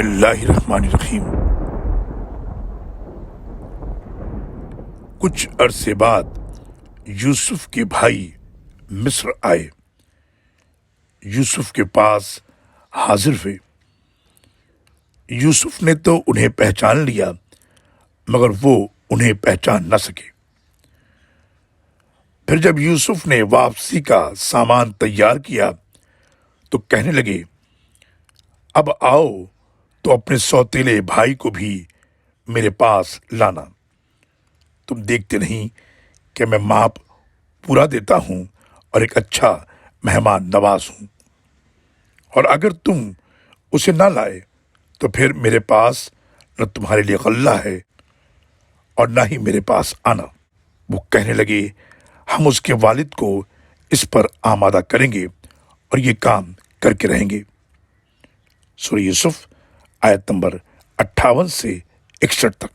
बिस्मिल्लाहिर्रहमानिर्रहीम। कुछ अरसे बाद यूसुफ के भाई मिस्र आए, यूसुफ के पास हाजिर हुए। यूसुफ ने तो उन्हें पहचान लिया, मगर वो उन्हें पहचान न सके। फिर जब यूसुफ ने वापसी का सामान तैयार किया तो कहने लगे, अब आओ तो अपने सौतेले भाई को भी मेरे पास लाना। तुम देखते नहीं कि मैं माप पूरा देता हूं और एक अच्छा मेहमान नवाज हूं। और अगर तुम उसे ना लाए तो फिर मेरे पास न तुम्हारे लिए गल्ला है और ना ही मेरे पास आना। वो कहने लगे, हम उसके वालिद को इस पर आमादा करेंगे और ये काम करके रहेंगे। सूरह यूसुफ आयत नंबर 58 से 61 तक।